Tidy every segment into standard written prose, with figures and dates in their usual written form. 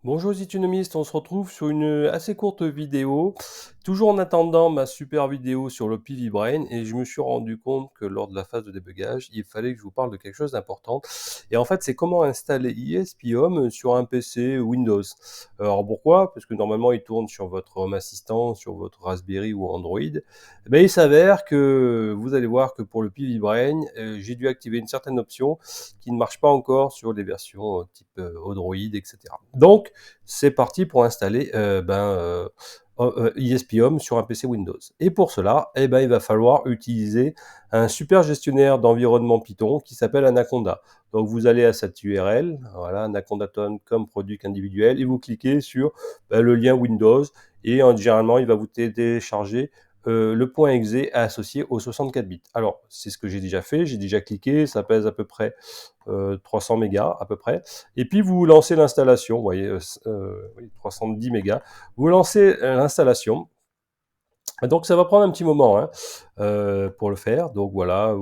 Bonjour les économistes, on se retrouve sur une assez courte vidéo, toujours en attendant ma super vidéo sur le PV Brain, et je me suis rendu compte que lors de la phase de débugage, il fallait que je vous parle de quelque chose d'important. Et en fait, c'est comment installer ESP Home sur un PC Windows. Alors pourquoi? Parce que normalement, il tourne sur votre Home Assistant, sur votre Raspberry ou Android. Eh ben, il s'avère que vous allez voir que pour le PV Brain, j'ai dû activer une certaine option qui ne marche pas encore sur les versions type Android, etc. Donc, c'est parti pour installer ESP Home sur un PC Windows. Et pour cela, il va falloir utiliser un super gestionnaire d'environnement Python qui s'appelle Anaconda. Donc vous allez à cette URL, voilà, anaconda.com produit individuel, et vous cliquez sur le lien Windows, et généralement il va vous télécharger le point .exe associé aux 64 bits. Alors, c'est ce que j'ai déjà fait, j'ai déjà cliqué, ça pèse à peu près 300 mégas à peu près. Et puis vous lancez l'installation, vous voyez, 310 mégas. Vous lancez l'installation. Donc ça va prendre un petit moment pour le faire. Donc voilà,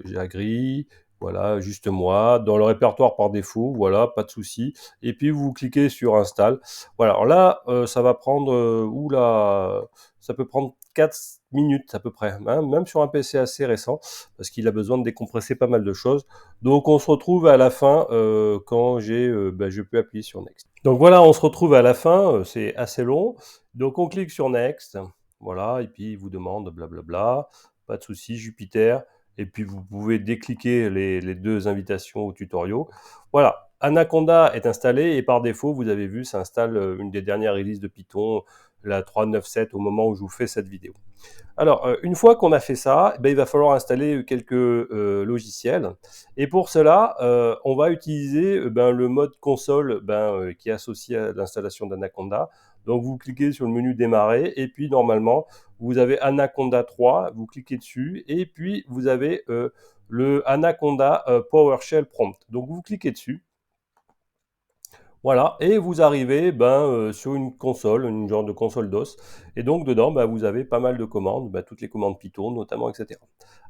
j'ai agree, voilà, juste moi. Dans le répertoire par défaut, voilà, pas de souci. Et puis vous cliquez sur install. Voilà, alors là, ça va prendre, ça peut prendre 4 minutes à peu près, hein, même sur un PC assez récent, parce qu'il a besoin de décompresser pas mal de choses. Donc on se retrouve à la fin quand je peux appuyer sur Next. Donc voilà, on se retrouve à la fin, c'est assez long. Donc on clique sur Next. Voilà, et puis il vous demande blablabla, pas de souci, Jupiter, et puis vous pouvez décliquer les deux invitations aux tutoriaux. Voilà, Anaconda est installé, et par défaut, vous avez vu, ça installe une des dernières releases de Python, la 3.9.7, au moment où je vous fais cette vidéo. Alors, une fois qu'on a fait ça, il va falloir installer quelques logiciels. Et pour cela, on va utiliser le mode console qui est associé à l'installation d'Anaconda. Donc, vous cliquez sur le menu démarrer, et puis normalement, vous avez Anaconda 3, vous cliquez dessus, et puis vous avez le Anaconda PowerShell Prompt. Donc, vous cliquez dessus. Voilà, et vous arrivez sur une console, une genre de console DOS, et donc dedans, vous avez pas mal de commandes, toutes les commandes Python notamment, etc.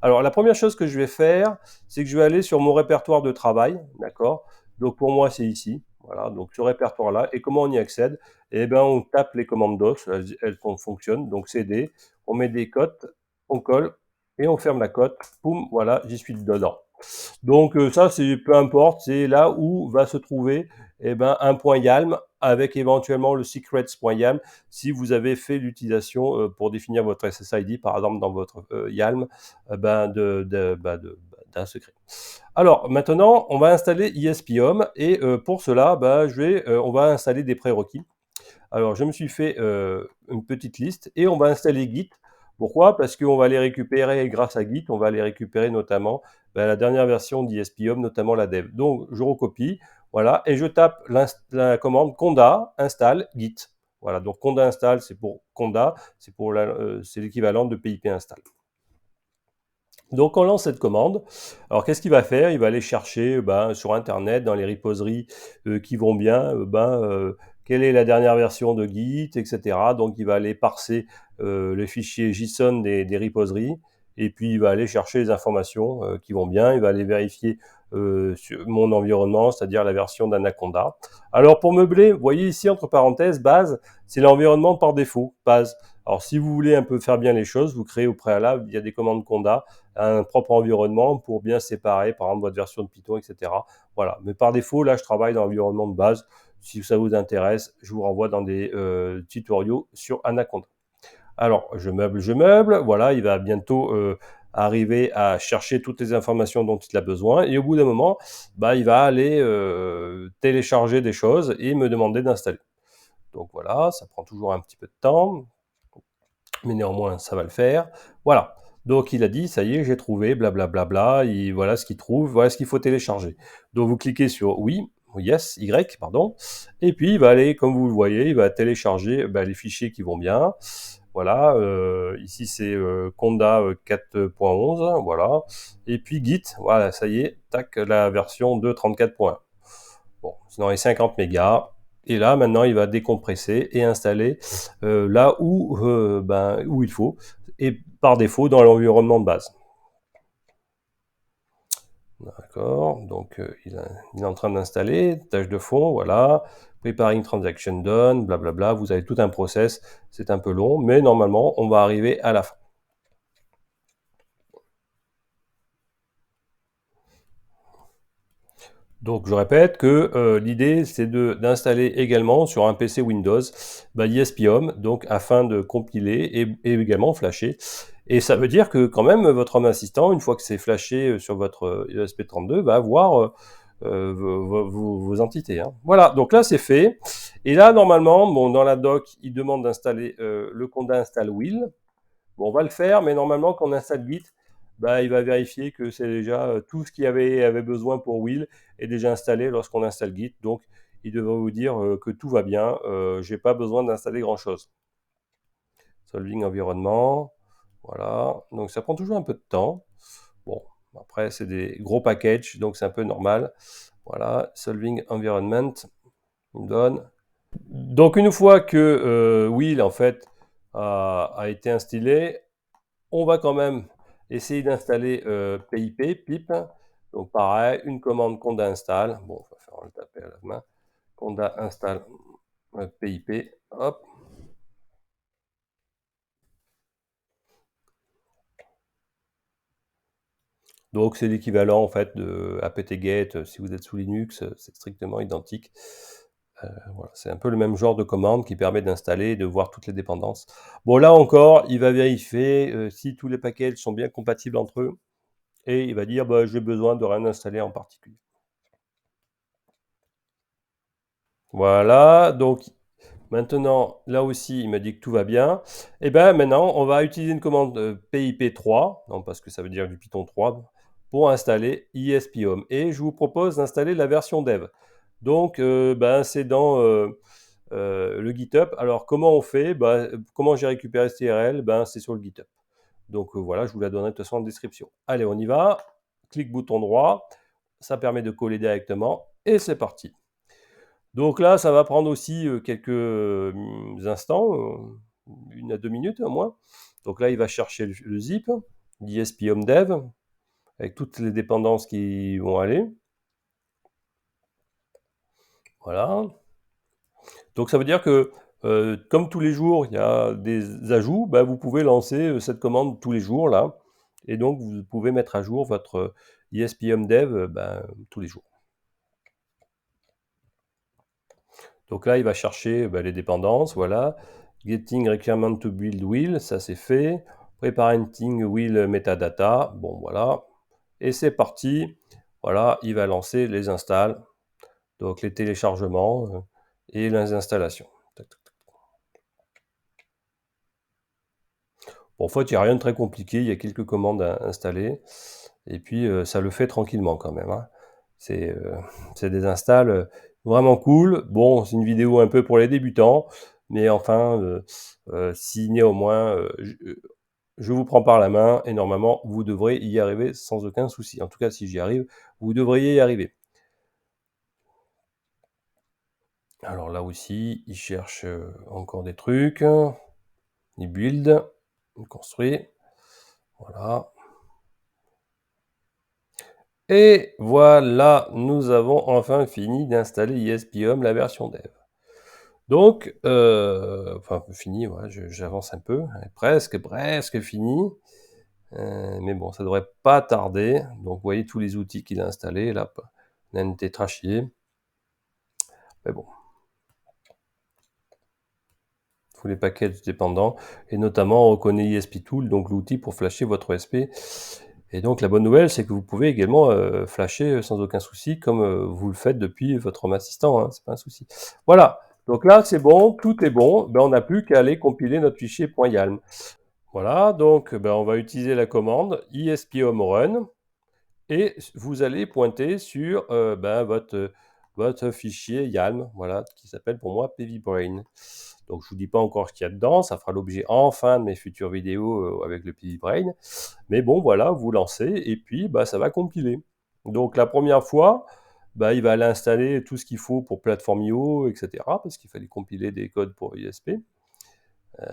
Alors la première chose que je vais faire, c'est que je vais aller sur mon répertoire de travail, d'accord? Donc pour moi, c'est ici, voilà, donc ce répertoire-là. Et comment on y accède? Eh bien, on tape les commandes DOS, elles fonctionnent, donc CD, on met des cotes, on colle, et on ferme la cote, poum, voilà, j'y suis dedans. Donc ça, c'est peu importe, c'est là où va se trouver un point YAML avec éventuellement le secrets.yaml si vous avez fait l'utilisation pour définir votre SSID, par exemple dans votre YAML, d'un secret. Alors maintenant, on va installer ESP-Home, et pour cela, on va installer des prérequis. Alors, je me suis fait une petite liste, et on va installer Git. Pourquoi? Parce qu'on va les récupérer grâce à Git, on va les récupérer notamment la dernière version d'ESP-Home, notamment la dev. Donc, je recopie, voilà, et je tape la commande conda install git. Voilà, donc conda install, c'est pour conda, c'est l'équivalent de pip install. Donc on lance cette commande. Alors qu'est-ce qu'il va faire? Il va aller chercher sur Internet, dans les repositories qui vont bien, quelle est la dernière version de Git, etc. Donc il va aller parser les fichiers JSON des repositories, et puis il va aller chercher les informations qui vont bien. Il va aller vérifier sur mon environnement, c'est-à-dire la version d'Anaconda. Alors pour meubler, vous voyez ici entre parenthèses, base, c'est l'environnement par défaut, base. Alors si vous voulez un peu faire bien les choses, vous créez au préalable, il y a des commandes conda, un propre environnement pour bien séparer, par exemple, votre version de Python, etc. Voilà. Mais par défaut, là, je travaille dans l'environnement de base. Si ça vous intéresse, je vous renvoie dans des tutoriaux sur Anaconda. Alors, je meuble. Voilà, il va bientôt arriver à chercher toutes les informations dont il a besoin. Et au bout d'un moment, il va aller télécharger des choses et me demander d'installer. Donc voilà, ça prend toujours un petit peu de temps, mais néanmoins, ça va le faire. Voilà. Donc il a dit, ça y est, j'ai trouvé, blablabla, et voilà ce qu'il trouve, voilà ce qu'il faut télécharger. Donc vous cliquez sur oui, yes, Y, pardon, et puis il va aller, comme vous le voyez, il va télécharger les fichiers qui vont bien. Voilà, ici c'est Conda 4.11, voilà, et puis Git, voilà, ça y est, tac, la version 2.34.1. Bon, c'est dans les 50 mégas. Et là, maintenant, il va décompresser et installer là où il faut, et par défaut dans l'environnement de base. D'accord, donc il est en train d'installer, tâche de fond, voilà, preparing transaction done, blablabla, vous avez tout un process, c'est un peu long, mais normalement, on va arriver à la fin. Donc je répète que l'idée, c'est d'installer également sur un PC Windows ESP-Home, donc afin de compiler et également flasher. Et ça veut dire que quand même, votre Home Assistant, une fois que c'est flashé sur votre ESP32, va avoir vos entités, hein. Voilà, donc là c'est fait. Et là, normalement, bon, dans la doc, il demande d'installer le conda install will. Bon, on va le faire, mais normalement, quand on installe Git, bah, il va vérifier que c'est déjà tout ce qu'il avait besoin pour Will est déjà installé lorsqu'on installe Git. Donc, il devrait vous dire que tout va bien. J'ai pas besoin d'installer grand-chose. Solving environnement. Voilà. Donc, ça prend toujours un peu de temps. Bon, après, c'est des gros packages, donc c'est un peu normal. Voilà. Solving environment. Donne. Donc, une fois que Will, en fait, a été installé, on va quand même essayer d'installer pip. Donc pareil, une commande conda install. Bon, on va le taper à la main. Conda install pip. Hop. Donc c'est l'équivalent en fait de apt-get. Si vous êtes sous Linux, c'est strictement identique. Voilà, c'est un peu le même genre de commande qui permet d'installer et de voir toutes les dépendances. Bon, là encore, il va vérifier si tous les paquets sont bien compatibles entre eux et il va dire bah, j'ai besoin de rien installer en particulier. Voilà, donc maintenant, là aussi, il m'a dit que tout va bien. Et bien maintenant, on va utiliser une commande pip3, non, parce que ça veut dire du Python 3, pour installer ESP-Home. Et je vous propose d'installer la version dev. Donc, c'est dans le GitHub. Alors, comment on fait? Comment j'ai récupéré ce TRL? C'est sur le GitHub. Donc voilà, je vous la donnerai de toute façon en description. Allez, on y va. Clic bouton droit. Ça permet de coller directement. Et c'est parti. Donc là, ça va prendre aussi quelques instants, 1 à 2 minutes au moins. Donc là, il va chercher le zip, l'ISP Home Dev, avec toutes les dépendances qui vont aller. Voilà. Donc ça veut dire que, comme tous les jours, il y a des ajouts, vous pouvez lancer cette commande tous les jours là. Et donc, vous pouvez mettre à jour votre ISP Home Dev tous les jours. Donc là, il va chercher les dépendances, voilà. Getting requirement to build will, ça c'est fait. Preparing will metadata, bon voilà. Et c'est parti. Voilà, il va lancer les installs, donc les téléchargements et les installations. Bon, en fait, il n'y a rien de très compliqué, il y a quelques commandes à installer. Et puis, ça le fait tranquillement quand même, hein. C'est des installs vraiment cool. Bon, c'est une vidéo un peu pour les débutants, mais enfin, si néanmoins, je vous prends par la main et normalement, vous devrez y arriver sans aucun souci. En tout cas, si j'y arrive, vous devriez y arriver. Alors là aussi, il cherche encore des trucs. Il build, il construit. Voilà. Et voilà, nous avons enfin fini d'installer ESP-Home, la version dev. Donc, enfin, fini, ouais, j'avance un peu, hein, presque fini. Mais bon, ça devrait pas tarder. Donc, vous voyez tous les outils qu'il a installés, là, NNT Trachier. Mais bon, tous les packages dépendants, et notamment on reconnaît ESP Tool, donc l'outil pour flasher votre ESP. Et donc la bonne nouvelle, c'est que vous pouvez également flasher sans aucun souci, comme vous le faites depuis votre Home Assistant, hein, c'est pas un souci. Voilà, donc là c'est bon, tout est bon, on n'a plus qu'à aller compiler notre fichier .yalm. Voilà, donc on va utiliser la commande ESP-Home run, et vous allez pointer sur votre fichier YALM, voilà, qui s'appelle pour moi PVBrain. Donc je ne vous dis pas encore ce qu'il y a dedans, ça fera l'objet enfin de mes futures vidéos avec le PVBrain. Mais bon, voilà, vous lancez et puis ça va compiler. Donc la première fois, il va aller installer tout ce qu'il faut pour Platform.io, etc. Parce qu'il fallait compiler des codes pour ISP.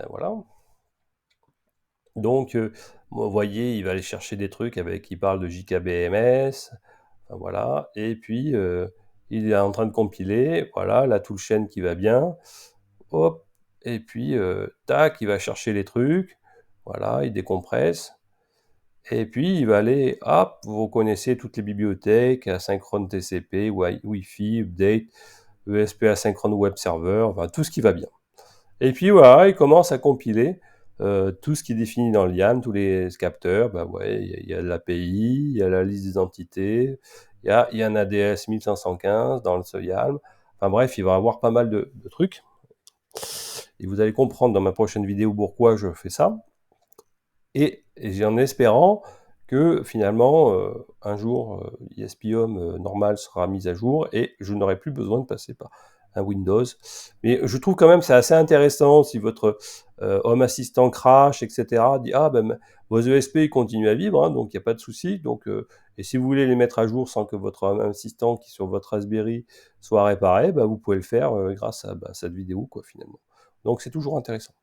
Voilà. Donc, vous voyez, il va aller chercher des trucs il parle de JKBMS, Voilà, et puis il est en train de compiler, voilà, la toolchain qui va bien, hop, et puis tac, il va chercher les trucs, voilà, il décompresse, et puis il va aller, hop, vous connaissez toutes les bibliothèques, asynchrone TCP, Wi-Fi, update, ESP asynchrone web server, enfin tout ce qui va bien. Et puis voilà, il commence à compiler tout ce qui est défini dans le YAML, tous les capteurs, bah ouais, il y a l'API, il y a la liste des entités, il y a un ADS 1515 dans ce YAML. Enfin bref, il va avoir pas mal de trucs. Et vous allez comprendre dans ma prochaine vidéo pourquoi je fais ça. Et en espérant que finalement, un jour, ESP-Home normal sera mis à jour et je n'aurai plus besoin de passer par un Windows. Mais je trouve quand même c'est assez intéressant si votre Home Assistant crash, etc. dit ah ben vos ESP ils continuent à vivre, hein, donc il n'y a pas de souci. Donc et si vous voulez les mettre à jour sans que votre Home Assistant qui est sur votre Raspberry soit réparé, bah, vous pouvez le faire grâce à cette vidéo quoi finalement. Donc c'est toujours intéressant.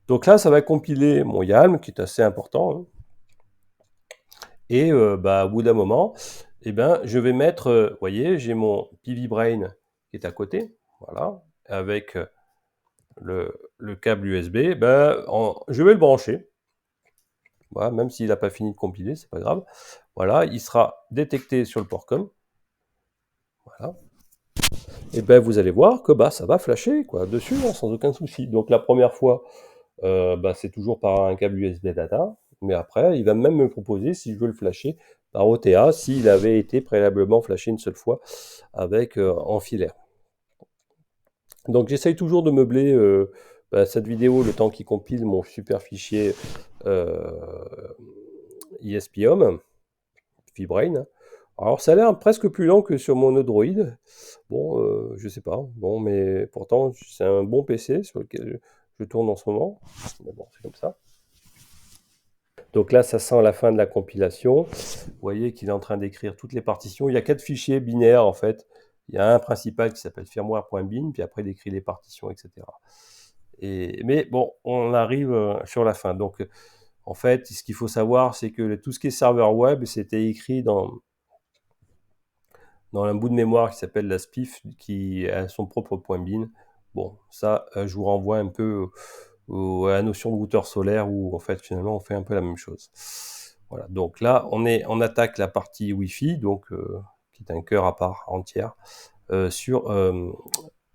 Donc là, ça va compiler mon YAML, qui est assez important, hein. Et bah, au bout d'un moment, eh ben, je vais mettre, vous voyez, j'ai mon PV Brain qui est à côté, voilà, avec le câble USB, ben, je vais le brancher, voilà, même s'il n'a pas fini de compiler, c'est pas grave. Voilà, il sera détecté sur le port COM, voilà. Et ben, vous allez voir que bah, ça va flasher quoi, dessus, hein, sans aucun souci. Donc la première fois, bah, c'est toujours par un câble USB data, mais après, il va même me proposer si je veux le flasher par OTA, s'il avait été préalablement flashé une seule fois avec en filaire. Donc j'essaye toujours de meubler bah, cette vidéo le temps qu'il compile mon super fichier ESP-Home, Fibrain. Alors ça a l'air presque plus lent que sur mon Odroid. Bon, je sais pas. Bon, mais pourtant c'est un bon PC sur lequel je tourne en ce moment. Mais bon, c'est comme ça. Donc là, ça sent la fin de la compilation. Vous voyez qu'il est en train d'écrire toutes les partitions. Il y a 4 fichiers binaires en fait. Il y a un principal qui s'appelle firmware.bin, puis après il écrit les partitions, etc. Mais bon, on arrive sur la fin. Donc en fait, ce qu'il faut savoir, c'est que tout ce qui est serveur web, c'était écrit dans un bout de mémoire qui s'appelle la SPIF, qui a son propre point bin. Bon, ça, je vous renvoie un peu à la notion de routeur solaire où en fait finalement on fait un peu la même chose. Voilà, donc là on attaque la partie Wi-Fi, donc qui est un cœur à part entière, sur un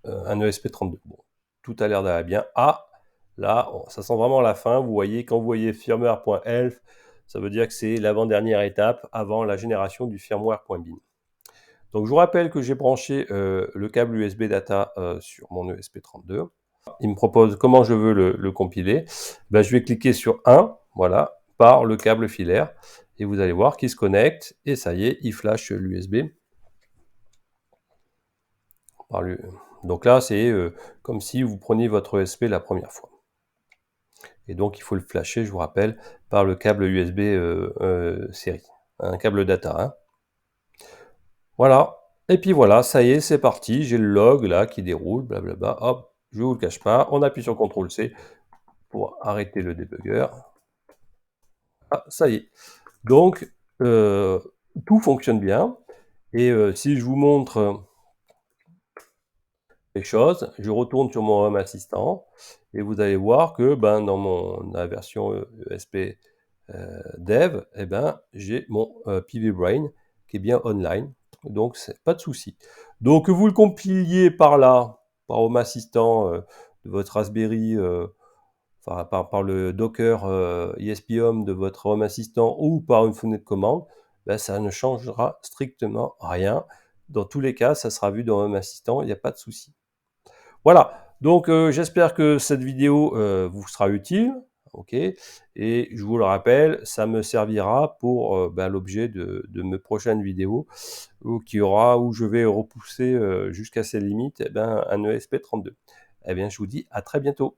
ESP32. Bon, tout a l'air d'aller bien. Ah, là, ça sent vraiment la fin. Vous voyez, quand vous voyez firmware.elf, ça veut dire que c'est l'avant-dernière étape avant la génération du firmware.bin. Donc je vous rappelle que j'ai branché le câble USB data sur mon ESP32. Il me propose comment je veux le compiler. Ben, je vais cliquer sur 1, voilà, par le câble filaire. Et vous allez voir qu'il se connecte. Et ça y est, il flash l'USB. Donc là, c'est comme si vous preniez votre ESP la première fois. Et donc, il faut le flasher, je vous rappelle, par le câble USB série. Un câble data. Hein. Voilà. Et puis voilà, ça y est, c'est parti. J'ai le log là qui déroule, blablabla. Hop, je ne vous le cache pas. On appuie sur CTRL-C pour arrêter le débugger. Ah, ça y est. Donc, tout fonctionne bien. Et si je vous montre quelque chose, je retourne sur mon Home Assistant et vous allez voir que ben, dans la version ESP Dev, eh ben, j'ai mon PV Brain qui est bien online. Donc, c'est pas de souci. Donc, que vous le compiliez par là, par Home Assistant de votre Raspberry, enfin, par le Docker ESP-Home de votre Home Assistant ou par une fenêtre de commande, ben, ça ne changera strictement rien. Dans tous les cas, ça sera vu dans Home Assistant, il n'y a pas de souci. Voilà, donc j'espère que cette vidéo vous sera utile, ok. Et je vous le rappelle, ça me servira pour ben, l'objet de mes prochaines vidéos où je vais repousser jusqu'à ses limites eh ben, un ESP32. Eh bien, je vous dis à très bientôt.